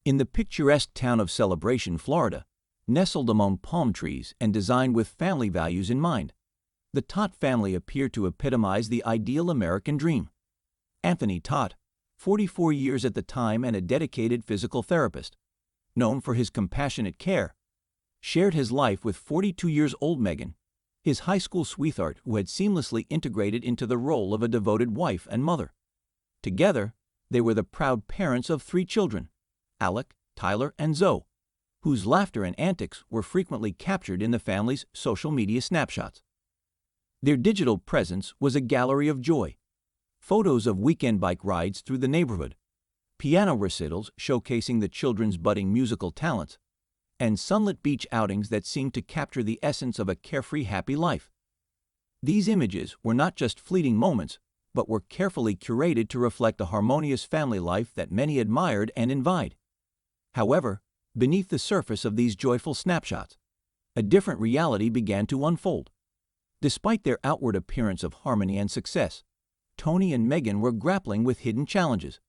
In the picturesque town of Celebration, Florida, nestled among palm trees and designed with family values in mind, the Todt family appeared to epitomize the ideal American dream. Anthony Todt, 44 years at the time and a dedicated physical therapist, known for his compassionate care, shared his life with 42-year-old Megan, his high school sweetheart who had seamlessly integrated into the role of a devoted wife and mother. Together, they were the proud parents of 3 children, Alec, Tyler, and Zoe, whose laughter and antics were frequently captured in the family's social media snapshots. Their digital presence was a gallery of joy. Photos of weekend bike rides through the neighborhood, piano recitals showcasing the children's budding musical talents, and sunlit beach outings that seemed to capture the essence of a carefree, happy life. These images were not just fleeting moments, but were carefully curated to reflect a harmonious family life that many admired and envied. However, beneath the surface of these joyful snapshots, a different reality began to unfold. Despite their outward appearance of harmony and success, Tony and Megan were grappling with hidden challenges.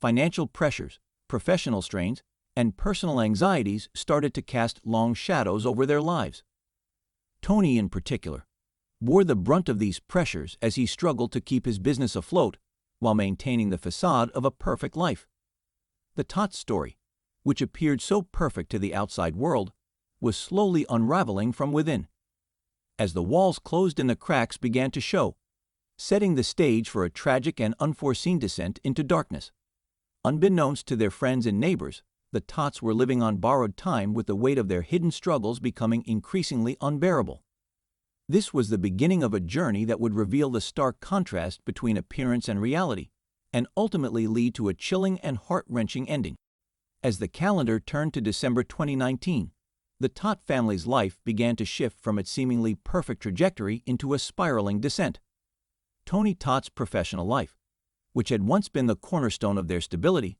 Financial pressures, professional strains, and personal anxieties started to cast long shadows over their lives. Tony, in particular, bore the brunt of these pressures as he struggled to keep his business afloat while maintaining the facade of a perfect life. The Todt story, which appeared so perfect to the outside world, was slowly unraveling from within. As the walls closed and the cracks began to show, setting the stage for a tragic and unforeseen descent into darkness. Unbeknownst to their friends and neighbors, the Todts were living on borrowed time with the weight of their hidden struggles becoming increasingly unbearable. This was the beginning of a journey that would reveal the stark contrast between appearance and reality, and ultimately lead to a chilling and heart-wrenching ending. As the calendar turned to December 2019, the Todt family's life began to shift from its seemingly perfect trajectory into a spiraling descent. Tony Todt's professional life, which had once been the cornerstone of their stability,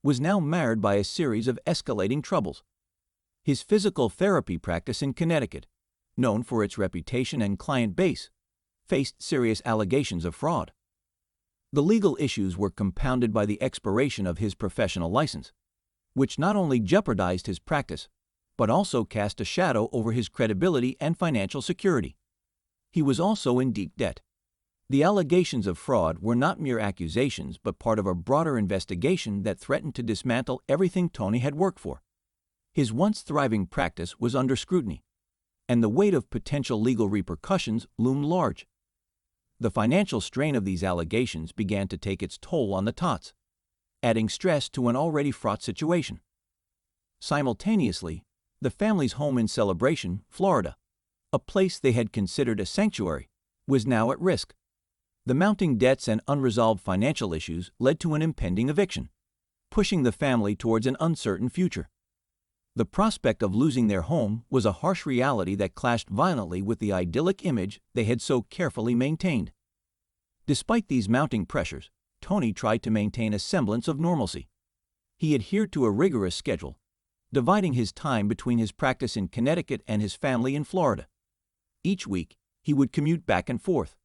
was now marred by a series of escalating troubles. His physical therapy practice in Connecticut, known for its reputation and client base, faced serious allegations of fraud. The legal issues were compounded by the expiration of his professional license, which not only jeopardized his practice, but also cast a shadow over his credibility and financial security. He was also in deep debt. The allegations of fraud were not mere accusations, but part of a broader investigation that threatened to dismantle everything Tony had worked for. His once thriving practice was under scrutiny, and the weight of potential legal repercussions loomed large. The financial strain of these allegations began to take its toll on the Todts, adding stress to an already fraught situation. Simultaneously, the family's home in Celebration, Florida, a place they had considered a sanctuary, was now at risk. The mounting debts and unresolved financial issues led to an impending eviction, pushing the family towards an uncertain future. The prospect of losing their home was a harsh reality that clashed violently with the idyllic image they had so carefully maintained. Despite these mounting pressures, Tony tried to maintain a semblance of normalcy. He adhered to a rigorous schedule, dividing his time between his practice in Connecticut and his family in Florida. Each week, he would commute back and forth,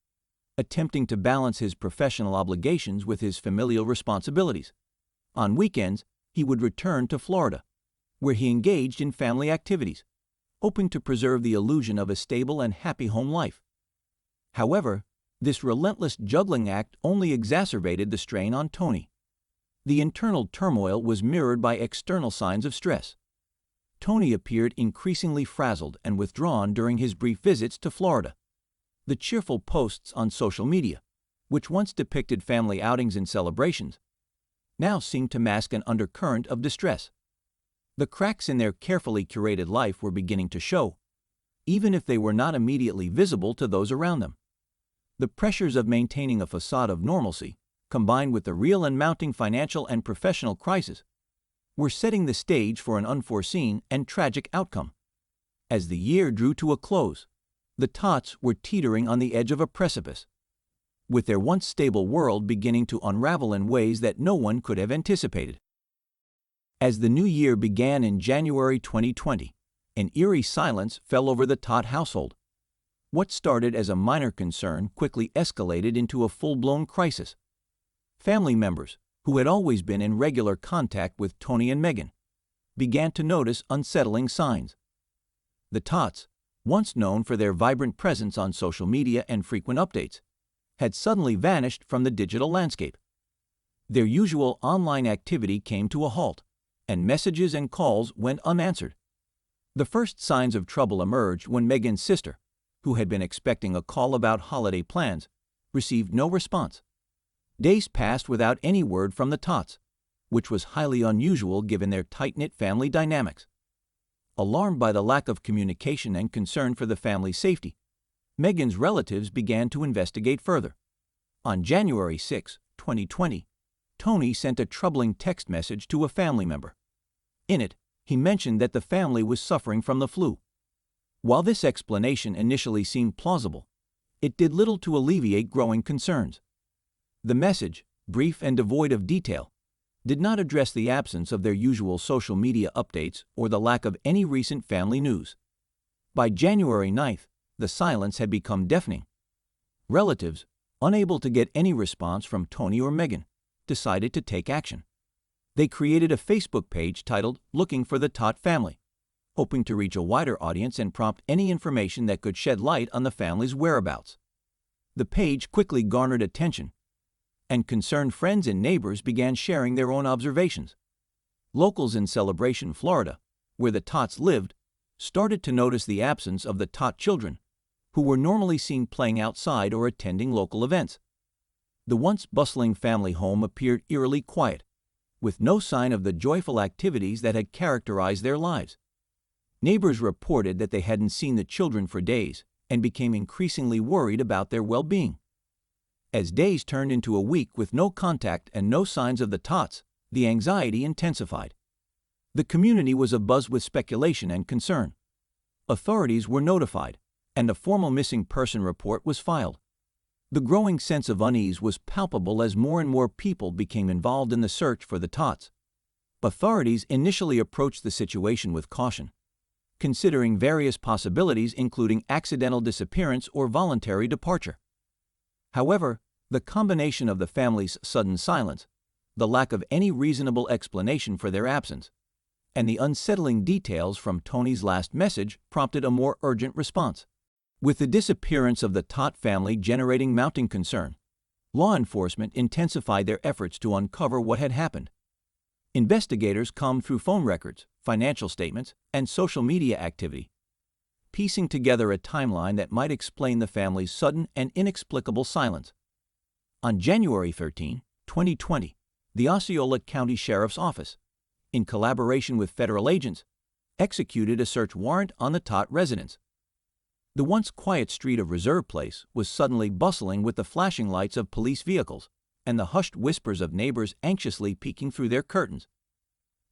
attempting to balance his professional obligations with his familial responsibilities. On weekends, he would return to Florida, where he engaged in family activities, hoping to preserve the illusion of a stable and happy home life. However, this relentless juggling act only exacerbated the strain on Tony. The internal turmoil was mirrored by external signs of stress. Tony appeared increasingly frazzled and withdrawn during his brief visits to Florida. The cheerful posts on social media, which once depicted family outings and celebrations, now seemed to mask an undercurrent of distress. The cracks in their carefully curated life were beginning to show, even if they were not immediately visible to those around them. The pressures of maintaining a facade of normalcy, combined with the real and mounting financial and professional crisis, were setting the stage for an unforeseen and tragic outcome. As the year drew to a close, the Todts were teetering on the edge of a precipice, with their once stable world beginning to unravel in ways that no one could have anticipated. As the new year began in January 2020, an eerie silence fell over the Todt household. What started as a minor concern quickly escalated into a full-blown crisis. Family members, who had always been in regular contact with Tony and Meghan, began to notice unsettling signs. The Todts, once known for their vibrant presence on social media and frequent updates, had suddenly vanished from the digital landscape. Their usual online activity came to a halt, and messages and calls went unanswered. The first signs of trouble emerged when Meghan's sister, who had been expecting a call about holiday plans, received no response. Days passed without any word from the Todts, which was highly unusual given their tight-knit family dynamics. Alarmed by the lack of communication and concern for the family's safety, Meghan's relatives began to investigate further. On January 6, 2020, Tony sent a troubling text message to a family member. In it, he mentioned that the family was suffering from the flu. While this explanation initially seemed plausible, it did little to alleviate growing concerns. The message, brief and devoid of detail, did not address the absence of their usual social media updates or the lack of any recent family news. By January 9th, the silence had become deafening. Relatives, unable to get any response from Tony or Meghan, decided to take action. They created a Facebook page titled "Looking for the Todt Family," hoping to reach a wider audience and prompt any information that could shed light on the family's whereabouts. The page quickly garnered attention, and concerned friends and neighbors began sharing their own observations. Locals in Celebration, Florida, where the Todts lived, started to notice the absence of the Todt children, who were normally seen playing outside or attending local events. The once bustling family home appeared eerily quiet, with no sign of the joyful activities that had characterized their lives. Neighbors reported that they hadn't seen the children for days and became increasingly worried about their well-being. As days turned into a week with no contact and no signs of the Todts, the anxiety intensified. The community was abuzz with speculation and concern. Authorities were notified, and a formal missing person report was filed. The growing sense of unease was palpable as more and more people became involved in the search for the Todts. Authorities initially approached the situation with caution, considering various possibilities including accidental disappearance or voluntary departure. However, the combination of the family's sudden silence, the lack of any reasonable explanation for their absence, and the unsettling details from Tony's last message prompted a more urgent response. With the disappearance of the Todt family generating mounting concern, law enforcement intensified their efforts to uncover what had happened. Investigators combed through phone records, financial statements, and social media activity, piecing together a timeline that might explain the family's sudden and inexplicable silence. On January 13, 2020, the Osceola County Sheriff's Office, in collaboration with federal agents, executed a search warrant on the Todt residence. The once quiet street of Reserve Place was suddenly bustling with the flashing lights of police vehicles and the hushed whispers of neighbors anxiously peeking through their curtains.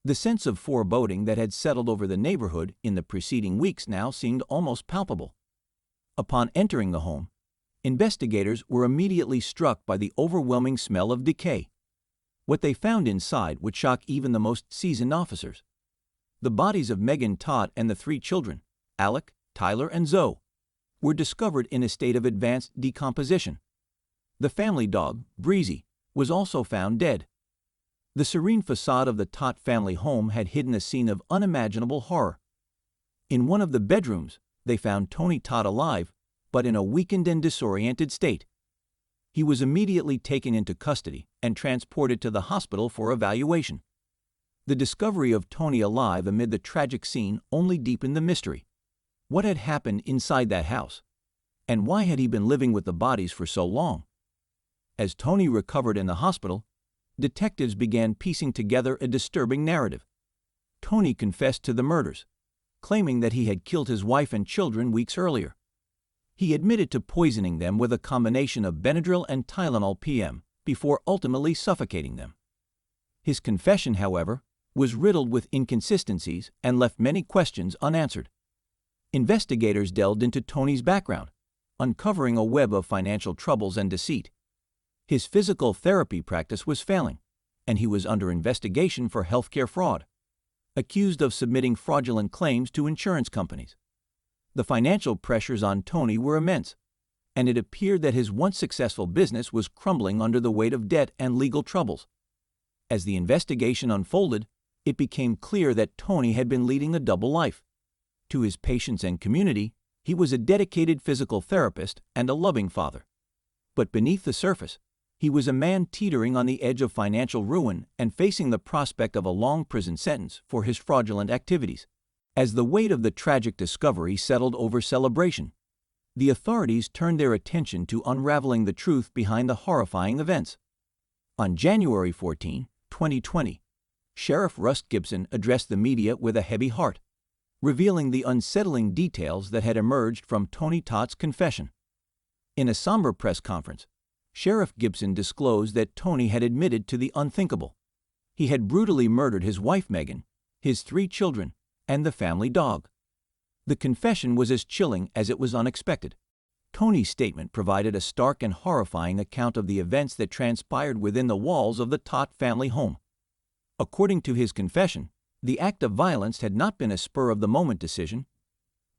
The sense of foreboding that had settled over the neighborhood in the preceding weeks now seemed almost palpable. Upon entering the home, investigators were immediately struck by the overwhelming smell of decay. What they found inside would shock even the most seasoned officers. The bodies of Meghan Todt and the 3 children, Alec, Tyler, and Zoe, were discovered in a state of advanced decomposition. The family dog, Breezy, was also found dead. The serene facade of the Todt family home had hidden a scene of unimaginable horror. In one of the bedrooms, they found Tony Todt alive, but in a weakened and disoriented state. He was immediately taken into custody and transported to the hospital for evaluation. The discovery of Tony alive amid the tragic scene only deepened the mystery. What had happened inside that house? And why had he been living with the bodies for so long? As Tony recovered in the hospital, detectives began piecing together a disturbing narrative. Tony confessed to the murders, claiming that he had killed his wife and children weeks earlier. He admitted to poisoning them with a combination of Benadryl and Tylenol PM before ultimately suffocating them. His confession, however, was riddled with inconsistencies and left many questions unanswered. Investigators delved into Tony's background, uncovering a web of financial troubles and deceit. His physical therapy practice was failing, and he was under investigation for healthcare fraud, accused of submitting fraudulent claims to insurance companies. The financial pressures on Tony were immense, and it appeared that his once successful business was crumbling under the weight of debt and legal troubles. As the investigation unfolded, it became clear that Tony had been leading a double life. To his patients and community, he was a dedicated physical therapist and a loving father. But beneath the surface, he was a man teetering on the edge of financial ruin and facing the prospect of a long prison sentence for his fraudulent activities. As the weight of the tragic discovery settled over Celebration, the authorities turned their attention to unraveling the truth behind the horrifying events. On January 14, 2020, Sheriff Russ Gibson addressed the media with a heavy heart, revealing the unsettling details that had emerged from Tony Todt's confession. In a somber press conference, Sheriff Gibson disclosed that Tony had admitted to the unthinkable. He had brutally murdered his wife Megan, his 3 children, and the family dog. The confession was as chilling as it was unexpected. Tony's statement provided a stark and horrifying account of the events that transpired within the walls of the Todt family home. According to his confession, the act of violence had not been a spur-of-the-moment decision,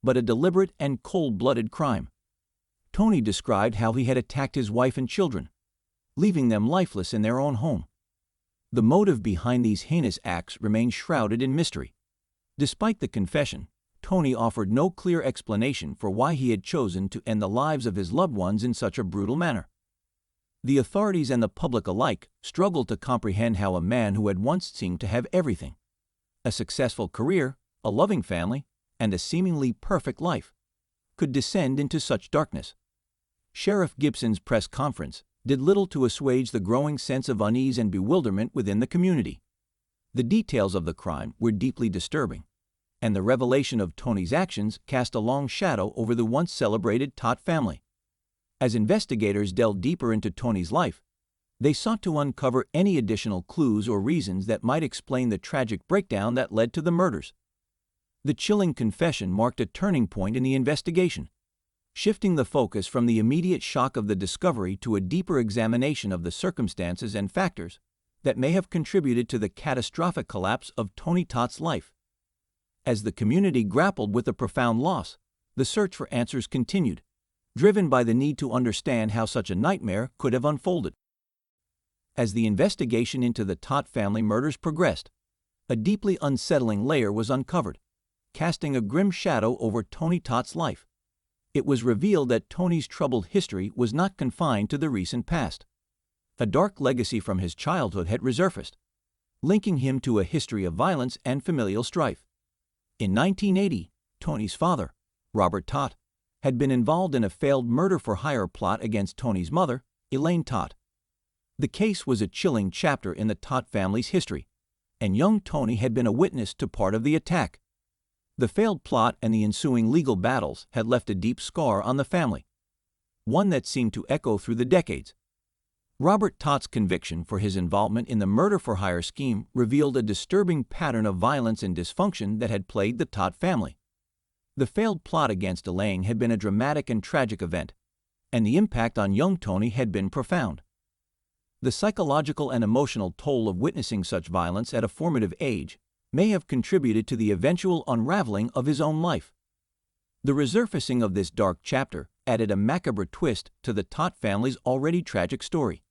but a deliberate and cold-blooded crime. Tony described how he had attacked his wife and children, leaving them lifeless in their own home. The motive behind these heinous acts remained shrouded in mystery. Despite the confession, Tony offered no clear explanation for why he had chosen to end the lives of his loved ones in such a brutal manner. The authorities and the public alike struggled to comprehend how a man who had once seemed to have everything, a successful career, a loving family, and a seemingly perfect life, could descend into such darkness. Sheriff Gibson's press conference did little to assuage the growing sense of unease and bewilderment within the community. The details of the crime were deeply disturbing, and the revelation of Tony's actions cast a long shadow over the once celebrated Todt family. As investigators delved deeper into Tony's life, they sought to uncover any additional clues or reasons that might explain the tragic breakdown that led to the murders. The chilling confession marked a turning point in the investigation, shifting the focus from the immediate shock of the discovery to a deeper examination of the circumstances and factors that may have contributed to the catastrophic collapse of Tony Todt's life. As the community grappled with the profound loss, the search for answers continued, driven by the need to understand how such a nightmare could have unfolded. As the investigation into the Todt family murders progressed, a deeply unsettling layer was uncovered, casting a grim shadow over Tony Todt's life. It was revealed that Tony's troubled history was not confined to the recent past. A dark legacy from his childhood had resurfaced, linking him to a history of violence and familial strife. In 1980, Tony's father, Robert Todt, had been involved in a failed murder-for-hire plot against Tony's mother, Elaine Todt. The case was a chilling chapter in the Todt family's history, and young Tony had been a witness to part of the attack. The failed plot and the ensuing legal battles had left a deep scar on the family, one that seemed to echo through the decades. Robert Todt's conviction for his involvement in the murder-for-hire scheme revealed a disturbing pattern of violence and dysfunction that had plagued the Todt family. The failed plot against Elaine had been a dramatic and tragic event, and the impact on young Tony had been profound. The psychological and emotional toll of witnessing such violence at a formative age may have contributed to the eventual unraveling of his own life. The resurfacing of this dark chapter added a macabre twist to the Todt family's already tragic story.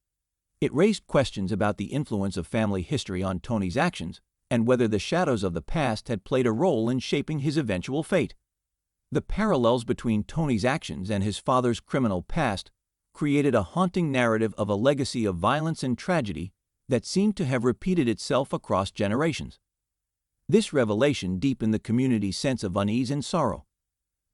It raised questions about the influence of family history on Tony's actions and whether the shadows of the past had played a role in shaping his eventual fate. The parallels between Tony's actions and his father's criminal past created a haunting narrative of a legacy of violence and tragedy that seemed to have repeated itself across generations. This revelation deepened the community's sense of unease and sorrow.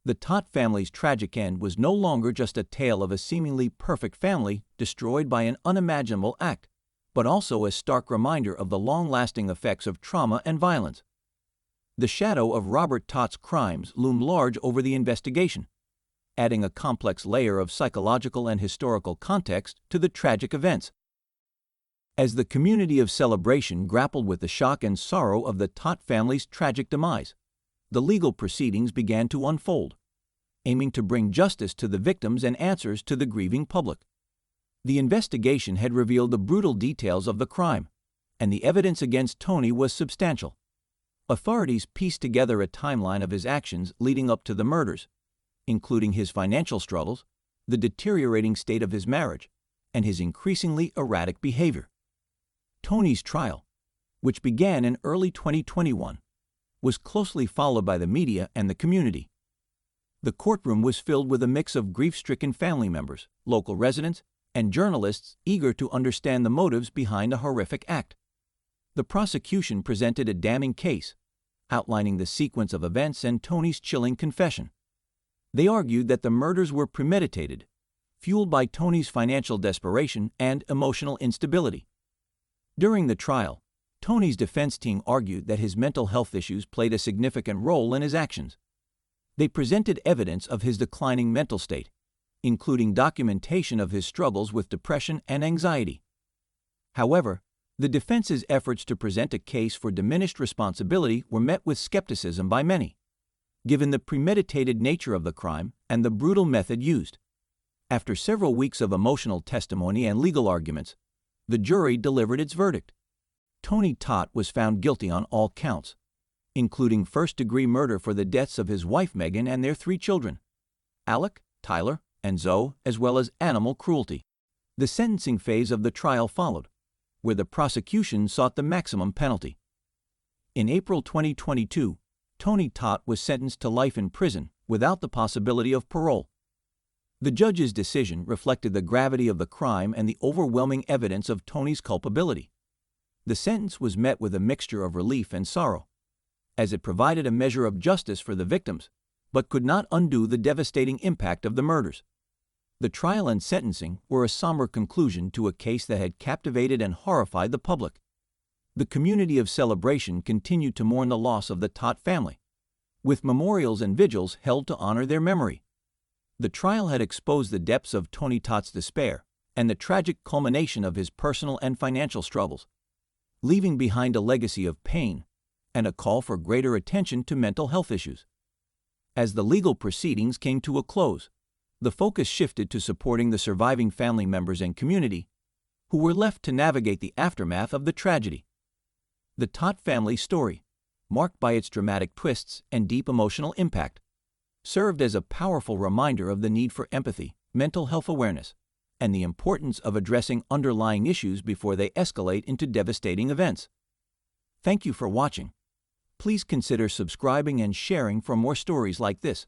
The Todt family's tragic end was no longer just a tale of a seemingly perfect family destroyed by an unimaginable act, but also a stark reminder of the long-lasting effects of trauma and violence. The shadow of Robert Todt's crimes loomed large over the investigation, adding a complex layer of psychological and historical context to the tragic events. As the community of Celebration grappled with the shock and sorrow of the Todt family's tragic demise, the legal proceedings began to unfold, aiming to bring justice to the victims and answers to the grieving public. The investigation had revealed the brutal details of the crime, and the evidence against Tony was substantial. Authorities pieced together a timeline of his actions leading up to the murders, including his financial struggles, the deteriorating state of his marriage, and his increasingly erratic behavior. Tony's trial, which began in early 2021, was closely followed by the media and the community. The courtroom was filled with a mix of grief-stricken family members, local residents, and journalists eager to understand the motives behind a horrific act. The prosecution presented a damning case, outlining the sequence of events and Tony's chilling confession. They argued that the murders were premeditated, fueled by Tony's financial desperation and emotional instability. During the trial, Tony's defense team argued that his mental health issues played a significant role in his actions. They presented evidence of his declining mental state, including documentation of his struggles with depression and anxiety. However, the defense's efforts to present a case for diminished responsibility were met with skepticism by many, given the premeditated nature of the crime and the brutal method used. After several weeks of emotional testimony and legal arguments, the jury delivered its verdict. Tony Todt was found guilty on all counts, including first-degree murder for the deaths of his wife Megan and their 3 children, Alec, Tyler, and Zoe, as well as animal cruelty. The sentencing phase of the trial followed, where the prosecution sought the maximum penalty. In April 2022, Tony Todt was sentenced to life in prison without the possibility of parole. The judge's decision reflected the gravity of the crime and the overwhelming evidence of Tony's culpability. The sentence was met with a mixture of relief and sorrow, as it provided a measure of justice for the victims, but could not undo the devastating impact of the murders. The trial and sentencing were a somber conclusion to a case that had captivated and horrified the public. The community of Celebration continued to mourn the loss of the Todt family, with memorials and vigils held to honor their memory. The trial had exposed the depths of Tony Todt's despair and the tragic culmination of his personal and financial struggles, leaving behind a legacy of pain and a call for greater attention to mental health issues. As the legal proceedings came to a close, the focus shifted to supporting the surviving family members and community, who were left to navigate the aftermath of the tragedy. The Todt family's story, marked by its dramatic twists and deep emotional impact, served as a powerful reminder of the need for empathy, mental health awareness, and the importance of addressing underlying issues before they escalate into devastating events. Thank you for watching. Please consider subscribing and sharing for more stories like this.